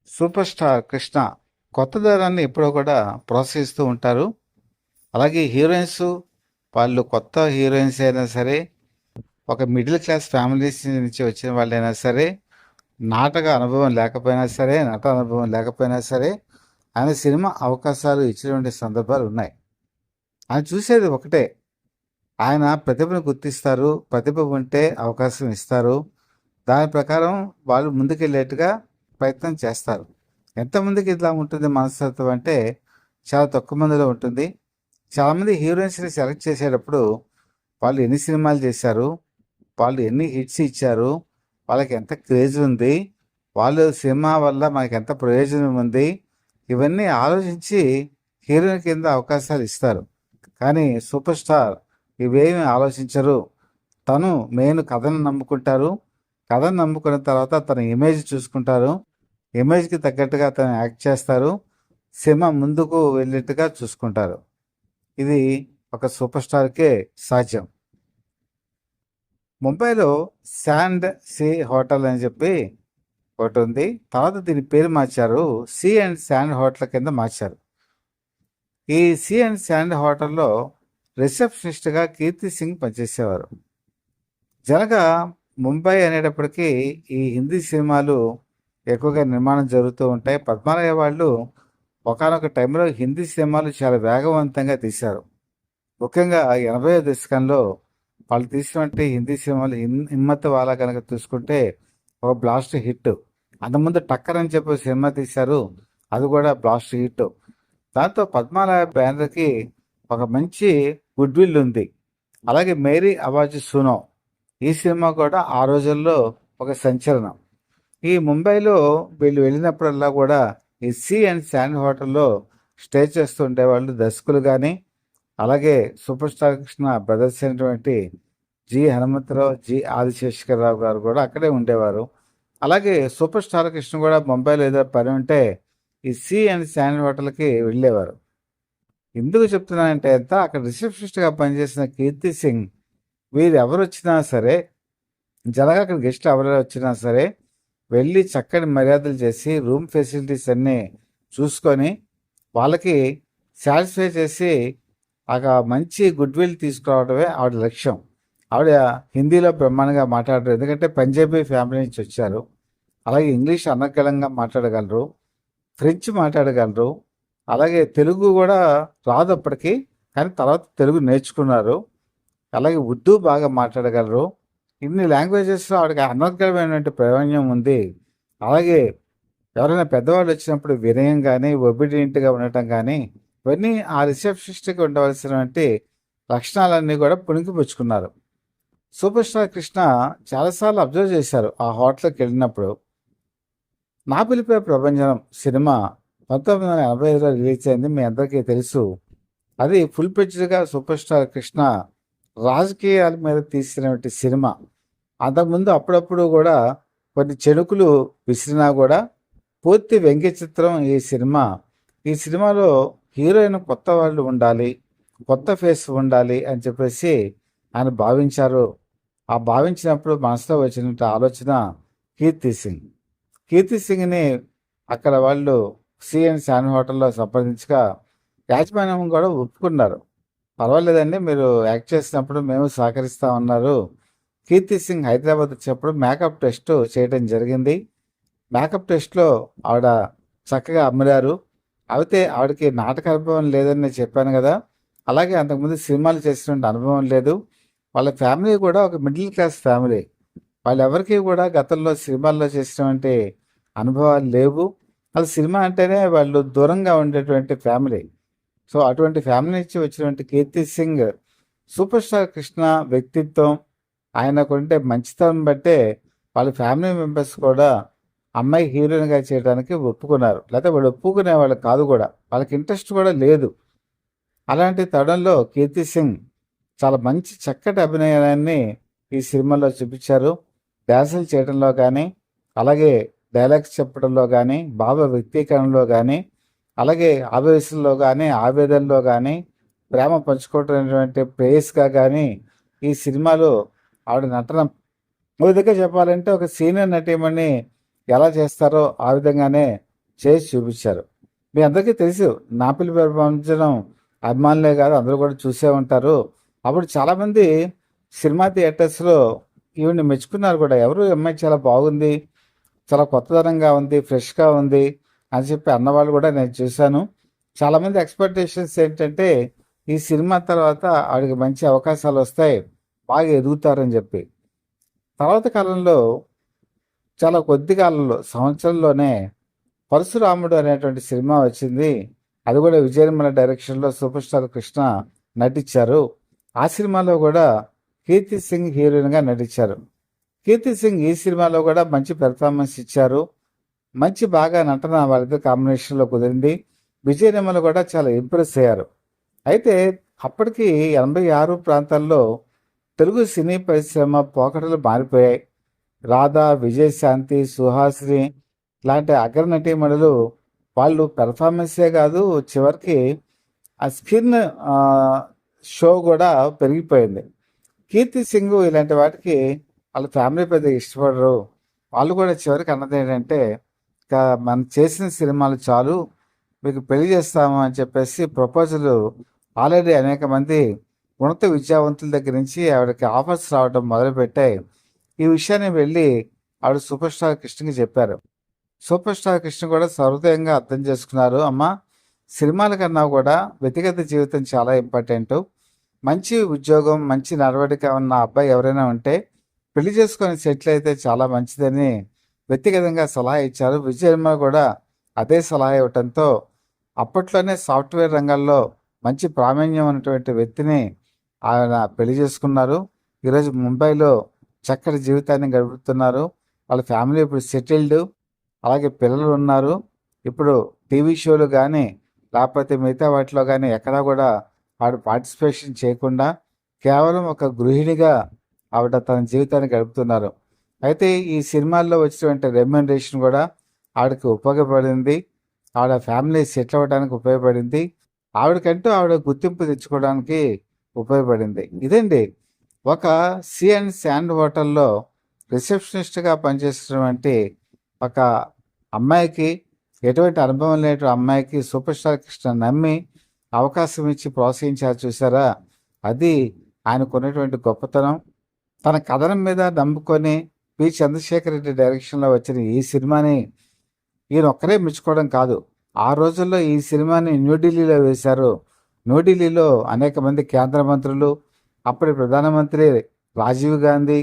Super star Krishna కొత్త తరాన్ని ఎప్పుడో కూడా ప్రోత్సహిస్తూ ఉంటారు. అలాగే హీరోయిన్స్ వాళ్ళు కొత్త హీరోయిన్స్ అయినా సరే, ఒక మిడిల్ క్లాస్ ఫ్యామిలీస్ నుంచి వచ్చిన వాళ్ళైనా సరే, నాటక అనుభవం లేకపోయినా సరే, నట అనుభవం లేకపోయినా సరే, ఆయన సినిమా అవకాశాలు ఇచ్చినటువంటి సందర్భాలు ఉన్నాయి. ఆయన చూసేది ఒకటే, ఆయన ప్రతిభను గుర్తిస్తారు, ప్రతిభ ఉంటే అవకాశం ఇస్తారు. దాని ప్రకారం వాళ్ళు ముందుకెళ్ళేట్టుగా ప్రయత్నం చేస్తారు. ఎంతమందికి ఇట్లా ఉంటుంది మనస్తత్వం అంటే చాలా తక్కువ మందిలో ఉంటుంది. చాలామంది హీరోయిన్స్ని సెలెక్ట్ చేసేటప్పుడు వాళ్ళు ఎన్ని సినిమాలు చేశారు, వాళ్ళు ఎన్ని హిట్స్ ఇచ్చారు, వాళ్ళకి ఎంత క్రేజ్ ఉంది, వాళ్ళు సినిమా వల్ల మనకి ఎంత ప్రయోజనం ఉంది, ఇవన్నీ ఆలోచించి హీరోయిన్ కింద అవకాశాలు ఇస్తారు. కానీ సూపర్ స్టార్ ఇవేమి ఆలోచించరు. తను మెయిన్ కథను నమ్ముకుంటారు. కథను నమ్ముకున్న తర్వాత తన ఇమేజ్ చూసుకుంటారు. ఇమేజ్కి తగ్గట్టుగా తను యాక్ట్ చేస్తారు. సినిమా ముందుకు వెళ్ళేట్టుగా చూసుకుంటారు. ఇది ఒక సూపర్ స్టార్కే సాధ్యం. ముంబైలో శాండ్ సీ హోటల్ అని చెప్పి ఒకటి ఉంది. తర్వాత దీని పేరు మార్చారు, సీ అండ్ శాండ్ హోటల్ కింద మార్చారు. ఈ సీ అండ్ శాండ్ హోటల్లో రిసెప్షనిస్ట్గా కీర్తి సింగ్ పనిచేసేవారు. జనగా ముంబై అనేటప్పటికీ ఈ హిందీ సినిమాలు ఎక్కువగా నిర్మాణం జరుగుతూ ఉంటాయి. పద్మాలయ వాళ్ళు ఒకానొక టైంలో హిందీ సినిమాలు చాలా వేగవంతంగా తీశారు. ముఖ్యంగా 80వ దశకంలో వాళ్ళు తీసినటువంటి హిందీ సినిమాలు హిమ్మత్ వాలా కనుక చూసుకుంటే ఒక బ్లాస్ట్ హిట్. అంతకుముందు టక్కర్ అని చెప్పి సినిమా తీశారు, అది కూడా బ్లాస్ట్ హిట్. దాంతో పద్మాలయ బ్యానర్కి ఒక మంచి గుడ్ విల్ ఉంది. అలాగే మేరీ ఆవాజ్ సునో ఈ సినిమా కూడా ఆ రోజుల్లో ఒక సంచలనం. ఈ ముంబైలో వీళ్ళు వెళ్ళినప్పుడల్లా కూడా ఈ సీ అండ్ శాండ్ హోటల్లో స్టే చేస్తూ ఉండేవాళ్ళు దర్శకులు కానీ, అలాగే సూపర్ స్టార్ కృష్ణ బ్రదర్స్ అయినటువంటి జి హనుమంతరావు, జి ఆదిశేషకరరావు గారు కూడా అక్కడే ఉండేవారు. అలాగే సూపర్ స్టార్ కృష్ణ కూడా ముంబైలో ఏదో పని ఉంటే ఈ సీ అండ్ శాండ్ హోటల్కి వెళ్ళేవారు. ఎందుకు చెప్తున్నానంటే అంతా అక్కడ రిసెప్షనిస్ట్గా పనిచేసిన కీర్తి సింగ్ వీరు ఎవరు వచ్చినా సరే, జనగా అక్కడ గెస్ట్ ఎవరు వచ్చినా సరే వెళ్ళి చక్కని మర్యాదలు చేసి రూమ్ ఫెసిలిటీస్ అన్నీ చూసుకొని వాళ్ళకి సాటిస్ఫై చేసి మంచి గుడ్ విల్ తీసుకురావడమే ఆవిడ లక్ష్యం. ఆవిడ హిందీలో బ్రహ్మాండంగా మాట్లాడరు, ఎందుకంటే పంజాబీ ఫ్యామిలీ నుంచి వచ్చారు. అలాగే ఇంగ్లీష్ అనర్గళంగా మాట్లాడగలరు, ఫ్రెంచ్ మాట్లాడగలరు, అలాగే తెలుగు కూడా రాదు అప్పటికి, కానీ తర్వాత తెలుగు నేర్చుకున్నారు. అలాగే ఉర్దూ బాగా మాట్లాడగలరు. ఇన్ని లాంగ్వేజెస్లో ఆవిడకి అనర్గళమైనటువంటి ప్రావీణ్యం ఉంది. అలాగే ఎవరైనా పెద్దవాళ్ళు వచ్చినప్పుడు వినయం కానీ, ఒబిడియంట్గా ఉండటం కానీ, ఇవన్నీ ఆ రిసెప్షనిస్ట్కి ఉండవలసినటువంటి లక్షణాలన్నీ కూడా పుణికిపుచ్చుకున్నారు. సూపర్ స్టార్ కృష్ణ చాలాసార్లు అబ్జర్వ్ చేశారు ఆ హోటల్కి వెళ్ళినప్పుడు. నా పిలిపే ప్రభంజనం సినిమా 1985లో రిలీజ్ అయింది, మీ అందరికీ తెలుసు. అది ఫుల్ పిక్చర్గా సూపర్ స్టార్ కృష్ణ రాజకీయాల మీద తీసినటువంటి సినిమా. అంతకుముందు అప్పుడప్పుడు కూడా కొన్ని చెడుకులు విసిరినా కూడా పూర్తి వ్యంగ్య చిత్రం ఈ సినిమా. ఈ సినిమాలో హీరోయిన్ కొత్త వాళ్ళు ఉండాలి, కొత్త ఫేస్ ఉండాలి అని చెప్పేసి ఆయన భావించారు. ఆ భావించినప్పుడు మనసులో వచ్చినట్టు ఆలోచన కీర్తి సింగ్. కీర్తి సింగ్ని అక్కడ వాళ్ళు సిఎన్ శాన్ హోటల్లో సంప్రదించగా యాజమాన్యం కూడా ఒప్పుకున్నారు. పర్వాలేదండి, మీరు యాక్ట్ చేసినప్పుడు మేము సహకరిస్తామన్నారు. కీర్తి సింగ్ హైదరాబాద్ వచ్చినప్పుడు మేకప్ టెస్ట్ చేయడం జరిగింది. మేకప్ టెస్ట్లో ఆవిడ చక్కగా అమ్మారు. అయితే ఆవిడకి నాటక అనుభవం లేదని నేను చెప్పాను కదా, అలాగే అంతకుముందు సినిమాలు చేసినటువంటి అనుభవం లేదు. వాళ్ళ ఫ్యామిలీ కూడా ఒక మిడిల్ క్లాస్ ఫ్యామిలీ. వాళ్ళెవరికి కూడా గతంలో సినిమాల్లో చేసినటువంటి అనుభవాలు లేవు. వాళ్ళు సినిమా అంటేనే వాళ్ళు దూరంగా ఉండేటువంటి ఫ్యామిలీ. సో అటువంటి ఫ్యామిలీ నుంచి వచ్చినటువంటి కీర్తి సింగ్ సూపర్ స్టార్ కృష్ణ వ్యక్తిత్వం, ఆయనకుంటే మంచితనం బట్టే వాళ్ళ ఫ్యామిలీ మెంబర్స్ కూడా అమ్మాయి హీరోయిన్గా చేయడానికి ఒప్పుకున్నారు. లేకపోతే వాళ్ళు ఒప్పుకునే వాళ్ళు కాదు కూడా, వాళ్ళకి ఇంట్రెస్ట్ కూడా లేదు. అలాంటి తరుణంలో కీర్తి సింగ్ చాలా మంచి చక్కటి అభినయాన్ని ఈ సినిమాలో చూపించారు. డ్యాన్సులు చేయడంలో కానీ, అలాగే డైలాగ్స్ చెప్పడంలో కానీ, భావ వ్యక్తీకరణలో కానీ, అలాగే ఆవేశంలో కానీ, ఆవేదనలో కానీ, ప్రేమ పంచుకోవటం ప్రేయస్గా కానీ ఈ సినిమాలో ఆవిడ నటన ఒక విధంగా చెప్పాలంటే ఒక సీనియర్ నటీమణి ఎలా చేస్తారో ఆ విధంగానే చేసి చూపించారు. మీ అందరికీ తెలుసు నాపిలి ప్రపంచం అభిమానులే కాదు అందరూ కూడా చూసే ఉంటారు. అప్పుడు చాలామంది సినిమా థియేటర్స్లో ఈవిడ్ని మెచ్చుకున్నారు కూడా. ఎవరు ఈ అమ్మాయి చాలా బాగుంది, చాలా కొత్తదనంగా ఉంది, ఫ్రెష్గా ఉంది అని చెప్పి అన్నవాళ్ళు కూడా నేను చూశాను. చాలామంది ఎక్స్పెక్టేషన్స్ ఏంటంటే ఈ సినిమా తర్వాత ఆవిడకి మంచి అవకాశాలు వస్తాయి, బాగా ఎదుగుతారని చెప్పి. తర్వాత కాలంలో చాలా కొద్ది కాలంలో సంవత్సరంలోనే పరశురాముడు అనేటువంటి సినిమా వచ్చింది. అది కూడా విజయ నిర్మల డైరెక్షన్లో సూపర్ స్టార్ కృష్ణ నటించారు. ఆ సినిమాలో కూడా కీర్తి సింగ్ హీరోయిన్గా నటించారు. కీర్తి సింగ్ ఈ సినిమాలో కూడా మంచి పెర్ఫార్మెన్స్ ఇచ్చారు. మంచి బాగా నటన వాళ్ళిద్దరు కాంబినేషన్లో కుదిరింది. విజయ నిర్మల కూడా చాలా ఇంప్రెస్ అయ్యారు. అయితే అప్పటికి 86 ప్రాంతాల్లో తెలుగు సినీ పరిశ్రమ పోకడలు మారిపోయాయి. రాధా, విజయశాంతి, సుహాసిని లాంటి అగ్రనటీమణులు వాళ్ళు పెర్ఫార్మెన్సే కాదు, చివరికి ఆ స్కిన్ షో కూడా పెరిగిపోయింది. కీర్తి సింగ్ ఇలాంటి వాటికి వాళ్ళ ఫ్యామిలీ పెద్ద ఇష్టపడరు. వాళ్ళు కూడా చివరికి అన్నది ఏంటంటే ఇక మనం చేసిన సినిమాలు చాలు, మీకు పెళ్లి చేస్తాము అని చెప్పేసి ప్రపోజల్ ఆల్రెడీ అనేక మంది ఉన్నత విద్యావంతుల దగ్గర నుంచి ఆవిడకి ఆఫర్స్ రావడం మొదలుపెట్టాయి. ఈ విషయాన్ని వెళ్ళి ఆవిడ సూపర్ స్టార్ కృష్ణకి చెప్పారు. సూపర్ స్టార్ కృష్ణ కూడా సహృదయంగా అర్థం చేసుకున్నారు. అమ్మ, సినిమాల కన్నా కూడా వ్యక్తిగత జీవితం చాలా ఇంపార్టెంట్. మంచి ఉద్యోగం, మంచి నడవడిక ఉన్న అబ్బాయి ఎవరైనా ఉంటే పెళ్లి చేసుకొని సెటిల్ అయితే చాలా మంచిదని వ్యక్తిగతంగా సలహా ఇచ్చారు. విజయ నిర్మల కూడా అదే సలహా ఇవ్వటంతో అప్పట్లోనే సాఫ్ట్వేర్ రంగంలో మంచి ప్రావీణ్యం ఉన్నటువంటి వ్యక్తిని ఆయన పెళ్లి చేసుకున్నారు. ఈరోజు ముంబైలో చక్కటి జీవితాన్ని గడుపుతున్నారు. వాళ్ళ ఫ్యామిలీ ఇప్పుడు సెటిల్డ్, అలాగే పిల్లలు ఉన్నారు. ఇప్పుడు టీవీ షోలు కానీ లేకపోతే మిగతా వాటిలో కానీ ఎక్కడా కూడా ఆవిడ పార్టిసిపేషన్ చేయకుండా కేవలం ఒక గృహిణిగా ఆవిడ తన జీవితాన్ని గడుపుతున్నారు. అయితే ఈ సినిమాల్లో వచ్చినటువంటి రెమ్యునరేషన్ కూడా ఆవిడకి ఉపయోగపడింది. ఆవిడ ఫ్యామిలీ సెటిల్ అవ్వడానికి ఉపయోగపడింది. ఆవిడ గుర్తింపు తెచ్చుకోవడానికి ఉపయోగపడింది. ఇదండి ఒక సీ అండ్ శాండ్ హోటల్లో రిసెప్షనిస్ట్గా పనిచేసినటువంటి ఒక అమ్మాయికి, ఎటువంటి అనుభవం లేని అమ్మాయికి సూపర్ స్టార్ కృష్ణ నమ్మి అవకాశం ఇచ్చి ప్రోత్సహించారు చూసారా, అది ఆయనకున్నటువంటి గొప్పతనం. తన కథనం మీద నమ్ముకొని పి చంద్రశేఖర్ రెడ్డి డైరెక్షన్లో వచ్చిన ఈ సినిమాని ఈయన ఒక్కరే మెచ్చుకోవడం కాదు, ఆ రోజుల్లో ఈ సినిమాని న్యూఢిల్లీలో వేశారు. న్యూఢిల్లీలో అనేక మంది కేంద్ర మంత్రులు, అప్పటి ప్రధానమంత్రి రాజీవ్ గాంధీ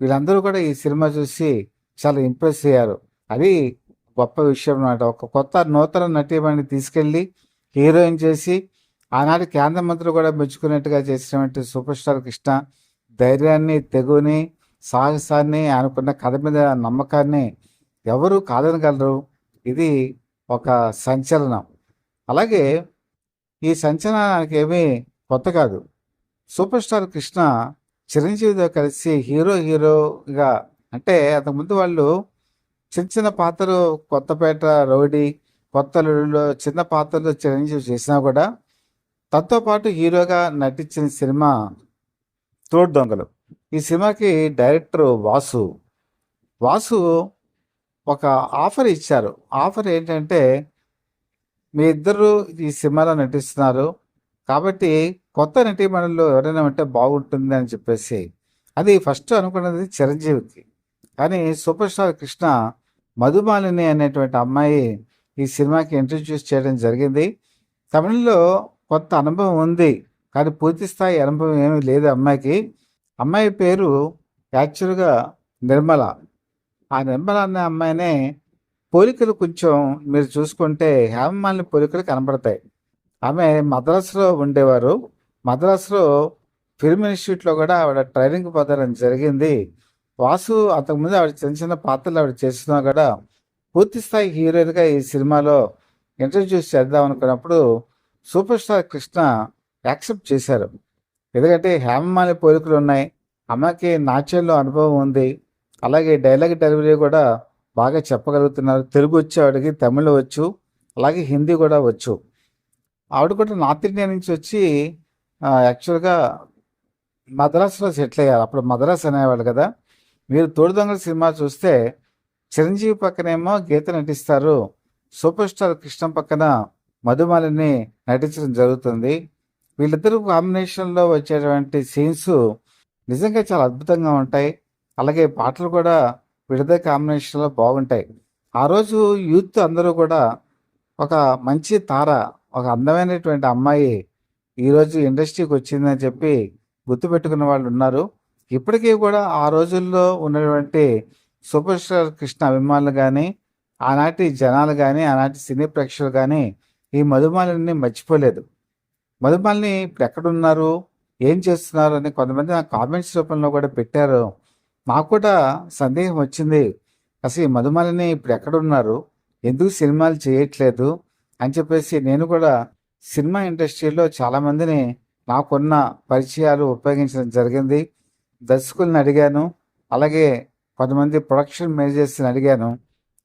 వీళ్ళందరూ కూడా ఈ సినిమా చూసి చాలా ఇంప్రెస్ అయ్యారు. అది గొప్ప విషయం అన్నమాట. ఒక కొత్త నూతన నటీమణిని తీసుకెళ్ళి హీరోయిన్ చేసి ఆనాటి కేంద్ర మంత్రులు కూడా మెచ్చుకున్నట్టుగా చేసినటువంటి సూపర్ స్టార్ కృష్ణ ధైర్యాన్ని, తెగుని, సాహసాన్ని, ఆయనకున్న కథ మీద నమ్మకాన్ని ఎవరు కాదనగలరు. ఇది ఒక సంచలనం. అలాగే ఈ సంచలనానికి ఏమీ కొత్త కాదు. సూపర్ స్టార్ కృష్ణ చిరంజీవితో కలిసి హీరోగా అంటే అంతకుముందు వాళ్ళు చిన్న చిన్న పాత్రలు, కొత్తపేట రౌడీ, కొత్తలో చిన్న పాత్రలు చిరంజీవి చేసినా కూడా తనతో పాటు హీరోగా నటించిన సినిమా తోడు దొంగలు. ఈ సినిమాకి డైరెక్టర్ వాసు ఒక ఆఫర్ ఇచ్చారు. ఆఫర్ ఏంటంటే, మీ ఇద్దరు ఈ సినిమాలో నటిస్తున్నారు కాబట్టి కొత్త నటీమణులు ఎవరైనా ఉంటే బాగుంటుంది అని చెప్పేసి. అది ఫస్ట్ అనుకున్నది చిరంజీవికి. కానీ సూపర్ స్టార్ కృష్ణ మధుమాలిని అనేటువంటి అమ్మాయి ఈ సినిమాకి ఇంట్రడ్యూస్ చేయడం జరిగింది. తమిళంలో కొత్త అనుభవం ఉంది కానీ పూర్తి స్థాయి అనుభవం ఏమీ లేదు అమ్మాయికి. అమ్మాయి పేరు యాక్చువల్గా నిర్మల. ఆ నిర్మల అనే అమ్మాయినే పోలికలు కొంచెం మీరు చూసుకుంటే హేమమాలిని పోలికలు కనబడతాయి. ఆమె మద్రాసులో ఉండేవారు. మద్రాసులో ఫిల్మ్ ఇన్స్టిట్యూట్లో కూడా ఆవిడ ట్రైనింగ్ పొందడం జరిగింది. వాసు అంతకుముందు ఆవిడ చిన్న చిన్న పాత్రలు ఆవిడ చేస్తున్నా కూడా పూర్తి స్థాయి హీరోయిన్గా ఈ సినిమాలో ఇంట్రడ్యూస్ చేద్దాం అనుకున్నప్పుడు సూపర్ స్టార్ కృష్ణ యాక్సెప్ట్ చేశారు. ఎందుకంటే హేమమాలిని పోలికలు ఉన్నాయి, అమ్మకి నాట్యంలో అనుభవం ఉంది, అలాగే డైలాగ్ డెలివరీ కూడా బాగా చెప్పగలుగుతున్నారు. తెలుగు వచ్చు ఆవిడకి, తమిళ వచ్చు, అలాగే హిందీ కూడా వచ్చు. ఆవిడ కూడా నార్త్ ఇండియా నుంచి వచ్చి యాక్చువల్గా మద్రాసులో సెటిల్ అయ్యారు. అప్పుడు మద్రాసు అనేవాళ్ళు కదా. మీరు తోడు దొంగల సినిమా చూస్తే చిరంజీవి పక్కనేమో గీత నటిస్తారు, సూపర్ స్టార్ కృష్ణ పక్కన మధుమాలిని నటించడం జరుగుతుంది. వీళ్ళిద్దరూ కాంబినేషన్లో వచ్చేటువంటి సీన్స్ నిజంగా చాలా అద్భుతంగా ఉంటాయి. అలాగే పాటలు కూడా వీళ్ళిద్దరి కాంబినేషన్లో బాగుంటాయి. ఆ రోజు యూత్ అందరూ కూడా ఒక మంచి తార, ఒక అందమైనటువంటి అమ్మాయి ఈరోజు ఇండస్ట్రీకి వచ్చిందని చెప్పి గుర్తుపెట్టుకున్న వాళ్ళు ఉన్నారు. ఇప్పటికీ కూడా ఆ రోజుల్లో ఉన్నటువంటి సూపర్ స్టార్ కృష్ణ అభిమానులు కానీ, ఆనాటి జనాలు కానీ, ఆనాటి సినీ ప్రేక్షకులు కానీ ఈ మధుమాలిని మర్చిపోలేదు. మధుమాలిని ఇప్పుడు ఎక్కడున్నారు, ఏం చేస్తున్నారు అని కొంతమంది నా కామెంట్స్ రూపంలో కూడా పెట్టారు. నాకు కూడా సందేహం వచ్చింది. అసలు ఈ మధుమాలిని ఇప్పుడు ఎక్కడున్నారు, ఎందుకు సినిమాలు చేయట్లేదు అని చెప్పేసి నేను కూడా సినిమా ఇండస్ట్రీలో చాలామందిని నాకున్న పరిచయాలు ఉపయోగించడం జరిగింది. దర్శకుల్ని అడిగాను, అలాగే కొంతమంది ప్రొడక్షన్ మేనేజర్స్ని అడిగాను.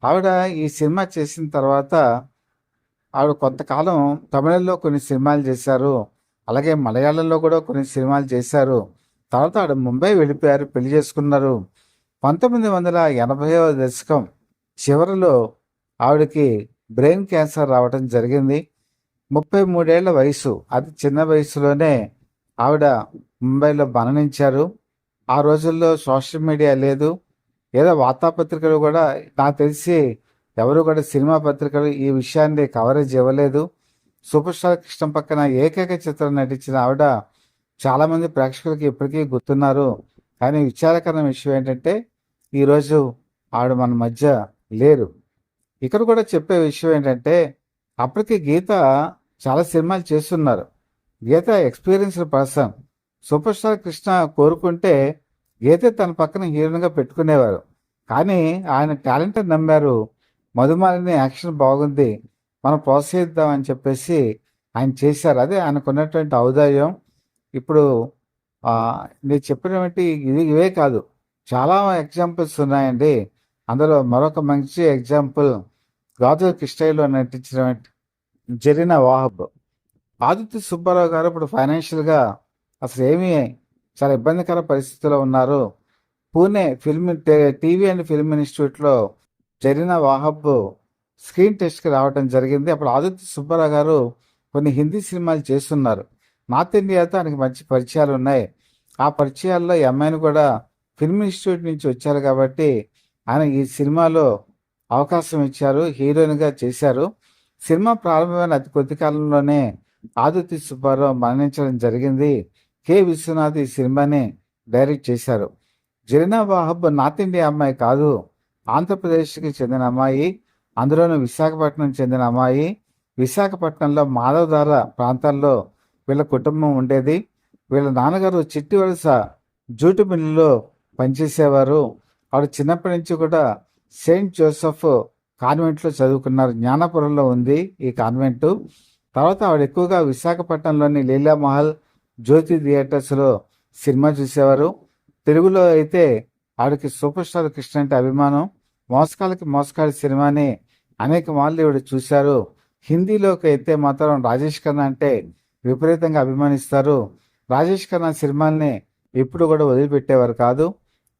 ఆవిడ ఈ సినిమా చేసిన తర్వాత ఆవిడ కొంతకాలం తమిళంలో కొన్ని సినిమాలు చేశారు, అలాగే మలయాళంలో కూడా కొన్ని సినిమాలు చేశారు. తర్వాత ఆవిడ ముంబై వెళ్ళిపోయారు, పెళ్లి చేసుకున్నారు. 1980వ దశకం చివరిలో ఆవిడకి బ్రెయిన్ క్యాన్సర్ రావడం జరిగింది. 33 ఏళ్ల వయసు, అతి చిన్న వయసులోనే ఆవిడ ముంబైలో మరణించారు. ఆ రోజుల్లో సోషల్ మీడియా లేదు, ఏదో వార్తాపత్రికలు కూడా నాకు తెలిసి ఎవరు కూడా సినిమా పత్రికలు ఈ విషయాన్ని కవరేజ్ ఇవ్వలేదు. సూపర్ స్టార్ కృష్ణ పక్కన ఏకైక చిత్రం నటించిన ఆవిడ చాలామంది ప్రేక్షకులకి ఇప్పటికీ గుర్తున్నారు. కానీ విచారకరమైన విషయం ఏంటంటే ఈరోజు ఆవిడ మన మధ్య లేరు. ఇక్కడ కూడా చెప్పే విషయం ఏంటంటే అప్పటికి గీత చాలా సినిమాలు చేస్తున్నారు. Geetha experienced person. Super star Krishna కోరుకుంటే గీత తన పక్కన హీరోయిన్గా పెట్టుకునేవారు. కానీ ఆయన టాలెంట్ నమ్మారు. మధుమాలిని యాక్షన్ బాగుంది, మనం ప్రోత్సహిద్దామని చెప్పేసి ఆయన చేశారు. అదే ఆయనకున్నటువంటి ఔదార్యం. ఇప్పుడు నేను చెప్పినటువంటి ఇవే కాదు, చాలా ఎగ్జాంపుల్స్ ఉన్నాయండి. అందులో మరొక మంచి ఎగ్జాంపుల్ గాజుల కృష్ణయ్యలో నటించినటువంటి జరీనా వాహబ్. ఆదిత్య సుబ్బారావు గారు ఇప్పుడు ఫైనాన్షియల్గా అసలు ఏమీ చాలా ఇబ్బందికర పరిస్థితిలో ఉన్నారు. పూణే టీవీ అండ్ ఫిల్మ్ ఇన్స్టిట్యూట్లో జరీనా వాహబ్ స్క్రీన్ టెస్ట్కి రావడం జరిగింది. అప్పుడు ఆదిత్య సుబ్బారావు గారు కొన్ని హిందీ సినిమాలు చేస్తున్నారు. నార్త్ ఇండియాతో ఆయనకి మంచి పరిచయాలు ఉన్నాయి. ఆ పరిచయాల్లో ఈ అమ్మాయిని కూడా ఫిల్మ్ ఇన్స్టిట్యూట్ నుంచి వచ్చారు కాబట్టి ఆయన ఈ సినిమాలో అవకాశం ఇచ్చారు, హీరోయిన్గా చేశారు. సినిమా ప్రారంభమైన అతి కొద్ది కాలంలోనే ఆదిత్య సుబ్బారావు మరణించడం జరిగింది. కె విశ్వనాథ్ ఈ సినిమాని డైరెక్ట్ చేశారు. జరీనా వాహబ్ నార్త్ ఇండియా అమ్మాయి కాదు, ఆంధ్రప్రదేశ్కి చెందిన అమ్మాయి, అందులోనూ విశాఖపట్నం చెందిన అమ్మాయి. విశాఖపట్నంలో మాధవధార ప్రాంతాల్లో వీళ్ళ కుటుంబం ఉండేది. వీళ్ళ నాన్నగారు చిట్టి వలస జూటు మిల్లులో పనిచేసేవారు. ఆవిడ చిన్నప్పటి నుంచి కూడా సెయింట్ జోసెఫ్ కాన్వెంట్లో చదువుకున్నారు. జ్ఞానపురంలో ఉంది ఈ కాన్వెంటు. తర్వాత ఆవిడ ఎక్కువగా విశాఖపట్నంలోని లీలామహల్, జ్యోతి థియేటర్స్లో సినిమా చూసేవారు. తెలుగులో అయితే ఆవిడకి సూపర్ స్టార్ కృష్ణ అంటే అభిమానం. మోసకాలకి మోసకాడి సినిమాని అనేక మార్లు ఈవిడ చూశారు. హిందీలోకి అయితే మాత్రం రాజేష్ ఖన్నా అంటే విపరీతంగా అభిమానిస్తారు. రాజేష్ ఖన్నా సినిమాల్ని ఎప్పుడు కూడా వదిలిపెట్టేవారు కాదు.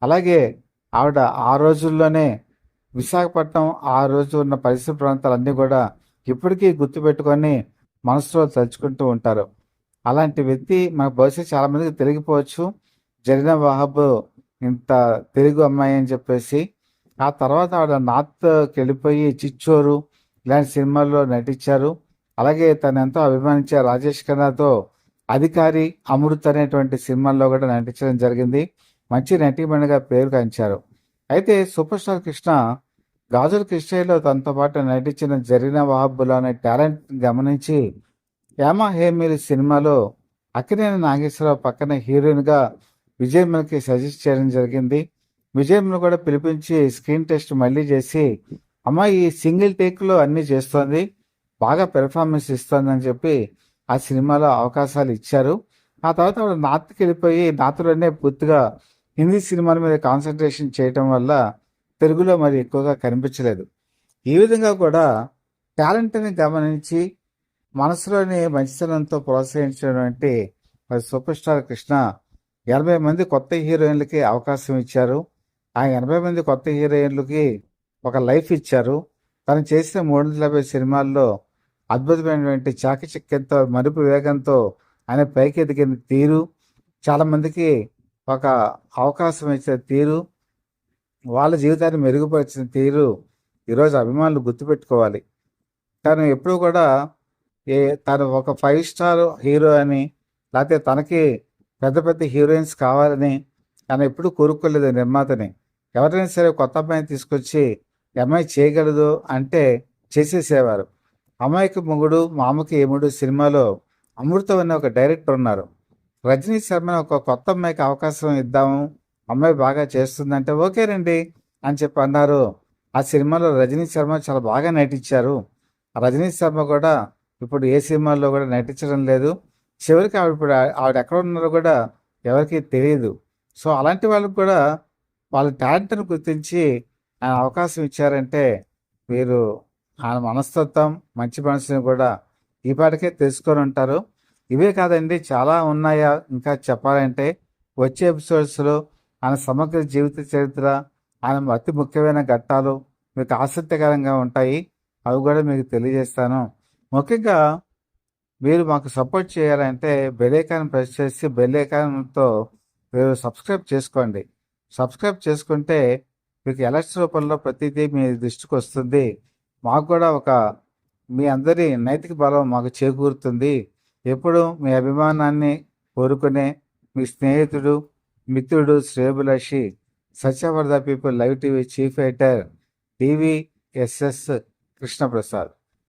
అలాగే ఆవిడ ఆ రోజుల్లోనే విశాఖపట్నం ఆ రోజు ఉన్న పరిసర ప్రాంతాలన్నీ కూడా ఇప్పటికీ గుర్తుపెట్టుకొని మనసులో తలుచుకుంటూ ఉంటారు. అలాంటి వ్యక్తి మనకు బహుశా చాలామందికి తెలియకపోవచ్చు, జరీనా వాహబ్ ఇంత తెలుగు అమ్మాయి అని చెప్పేసి. ఆ తర్వాత ఆవిడ నార్త్కి వెళ్ళిపోయి చిచ్చోరు ఇలాంటి సినిమాల్లో నటించారు. అలాగే తను ఎంతో అభిమానించే రాజేష్ ఖన్నాతో అధికారి, అమృత్ అనేటువంటి సినిమాల్లో కూడా నటించడం జరిగింది. మంచి నటీమణిగా పేరు గాంచారు. అయితే సూపర్ స్టార్ కృష్ణ గాజుల కృష్ణయ్యలో తనతో పాటు నటించిన జరీనా వాహబ్లోని టాలెంట్ గమనించి యామా హేమీలు సినిమాలో అక్కినేని నాగేశ్వరరావు పక్కన హీరోయిన్గా విజయమ్మకి సజెస్ట్ చేయడం జరిగింది. విజయమ్మను కూడా పిలిపించి స్క్రీన్ టెస్ట్ మళ్ళీ చేసి అమ్మాయి ఈ సింగిల్ టేక్లో అన్నీ చేస్తోంది, బాగా పెర్ఫార్మెన్స్ ఇస్తోందని చెప్పి ఆ సినిమాలో అవకాశాలు ఇచ్చారు. ఆ తర్వాత ఆవిడ నార్త్కి వెళ్ళిపోయి నార్త్లోనే పూర్తిగా హిందీ సినిమాల మీద కాన్సన్ట్రేషన్ చేయటం వల్ల తెలుగులో మరి ఎక్కువగా కనిపించలేదు. ఈ విధంగా కూడా టాలెంట్ని గమనించి మనసులోని మంచితనంతో ప్రోత్సహించినటువంటి మరి సూపర్ స్టార్ కృష్ణ 80 మంది కొత్త హీరోయిన్లకి అవకాశం ఇచ్చారు. ఆ 80 మంది కొత్త హీరోయిన్లకి ఒక లైఫ్ ఇచ్చారు. తను చేసిన 350 సినిమాల్లో అద్భుతమైనటువంటి చాకచక్యంతో, మరుపు వేగంతో ఆయన పైకి ఎదిగిన తీరు, చాలామందికి ఒక అవకాశం ఇచ్చిన తీరు, వాళ్ళ జీవితాన్ని మెరుగుపరిచిన తీరు ఈరోజు అభిమానులు గుర్తుపెట్టుకోవాలి. తను ఎప్పుడు కూడా తను ఒక 5 స్టార్ హీరో అని, లేకపోతే తనకి పెద్ద పెద్ద హీరోయిన్స్ కావాలని తను ఎప్పుడు కోరుకోలేదు నిర్మాతని. ఎవరైనా సరే కొత్త అమ్మాయిని తీసుకొచ్చి ఈ అమ్మాయి చేయగలదు అంటే చేసేసేవారు. అమ్మాయికి మొగుడు మామకి ఏముడు సినిమాలో అమృతం అనే ఒక డైరెక్టర్ ఉన్నారు. రజనీ శర్మని ఒక కొత్త అమ్మాయికి అవకాశం ఇద్దాము, అమ్మాయి బాగా చేస్తుందంటే ఓకేనండి అని చెప్పి అన్నారు. ఆ సినిమాలో రజనీ శర్మ చాలా బాగా నటించారు. రజనీ శర్మ కూడా ఇప్పుడు ఏ సినిమాల్లో కూడా నటించడం లేదు. చివరికి ఆవిడ ఎక్కడ ఉన్నారో కూడా ఎవరికి తెలియదు. సో అలాంటి వాళ్ళకి కూడా వాళ్ళ టాలెంట్ని గుర్తించి ఆయన అవకాశం ఇచ్చారంటే వీరు ఆయన మనస్తత్వం, మంచి మనసుని కూడా ఈ పాటికే తెలుసుకొని ఉంటారు. ఇవే కాదండి, చాలా ఉన్నాయా ఇంకా చెప్పాలంటే. వచ్చే ఎపిసోడ్స్లో ఆయన సమగ్ర జీవిత చరిత్ర, ఆయన అతి ముఖ్యమైన ఘట్టాలు మీకు ఆసక్తికరంగా ఉంటాయి. అవి కూడా మీకు తెలియజేస్తాను. ముఖ్యంగా మీరు మాకు సపోర్ట్ చేయాలంటే బెల్ ఐకాన్ ప్రెస్ చేసి బెల్ ఐకాన్తో మీరు సబ్స్క్రైబ్ చేసుకోండి. సబ్స్క్రైబ్ చేసుకుంటే మీకు ఎలక్ట్స్ రూపంలో ప్రతిదీ మీ దృష్టికి వస్తుంది. మాకు కూడా మీ అందరి నైతిక బలం మాకు చేకూరుతుంది. ఎప్పుడు మీ అభిమానాన్ని కోరుకునే మీ స్నేహితుడు, మిత్రుడు, శ్రేయోభిలాషి, Satyavardha people live TV chief editor TVSS Krishnaprasad.